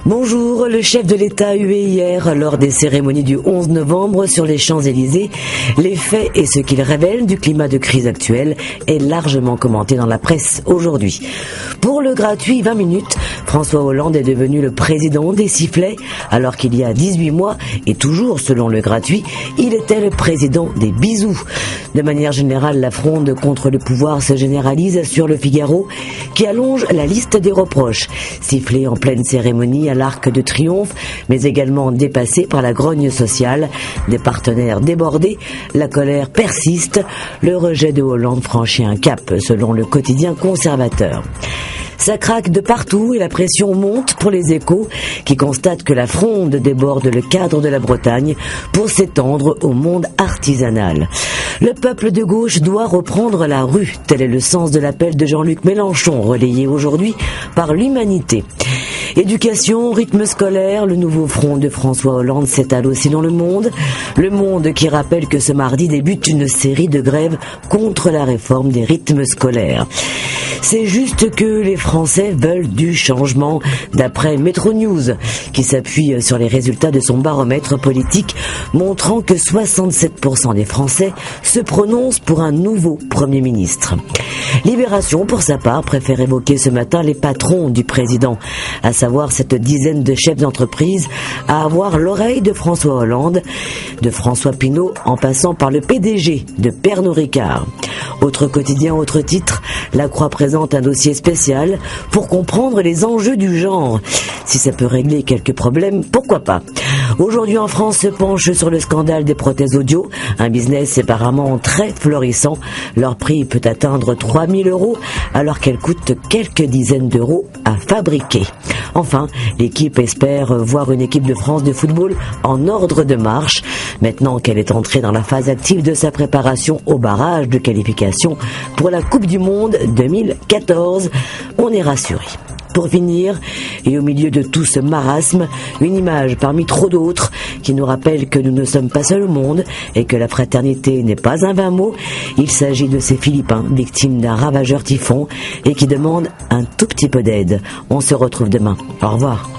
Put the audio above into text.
Bonjour, le chef de l'État a hué hier, lors des cérémonies du 11 novembre sur les Champs-Élysées. Les faits et ce qu'il révèle du climat de crise actuel est largement commenté dans la presse aujourd'hui. Pour le gratuit 20 minutes, François Hollande est devenu le président des sifflets, alors qu'il y a 18 mois, et toujours selon le gratuit, il était le président des bisous. De manière générale, la fronde contre le pouvoir se généralise sur Le Figaro, qui allonge la liste des reproches. Sifflé en pleine cérémonie à l'Arc de Triomphe, mais également dépassé par la grogne sociale, des partenaires débordés, la colère persiste, le rejet de Hollande franchit un cap, selon le quotidien conservateur. Ça craque de partout et la pression monte pour les Échos qui constatent que la fronde déborde le cadre de la Bretagne pour s'étendre au monde artisanal. Le peuple de gauche doit reprendre la rue, tel est le sens de l'appel de Jean-Luc Mélenchon, relayé aujourd'hui par l'Humanité. Éducation, rythme scolaire, le nouveau front de François Hollande s'étale aussi dans Le Monde qui rappelle que ce mardi débute une série de grèves contre la réforme des rythmes scolaires. C'est juste que les Français veulent du changement, d'après Metro News, qui s'appuie sur les résultats de son baromètre politique, montrant que 67% des Français se prononcent pour un nouveau Premier ministre. Libération, pour sa part, préfère évoquer ce matin les patrons du président, à savoir cette dizaine de chefs d'entreprise à avoir l'oreille de François Hollande, de François Pinault, en passant par le PDG de Pernod Ricard. Autre quotidien, autre titre, La Croix présente un dossier spécial pour comprendre les enjeux du genre. Si ça peut régler quelques problèmes, pourquoi pas. Aujourd'hui en France se penche sur le scandale des prothèses audio, un business apparemment très florissant. Leur prix peut atteindre 3 000 € alors qu'elles coûtent quelques dizaines d'euros à fabriquer. Enfin, l'équipe espère voir une équipe de France de football en ordre de marche, maintenant qu'elle est entrée dans la phase active de sa préparation au barrage de qualification pour la Coupe du Monde 2014. On est rassuré. Pour finir, et au milieu de tout ce marasme, une image parmi trop d'autres qui nous rappelle que nous ne sommes pas seuls au monde et que la fraternité n'est pas un vain mot. Il s'agit de ces Philippins victimes d'un ravageur typhon et qui demandent un tout petit peu d'aide. On se retrouve demain. Au revoir.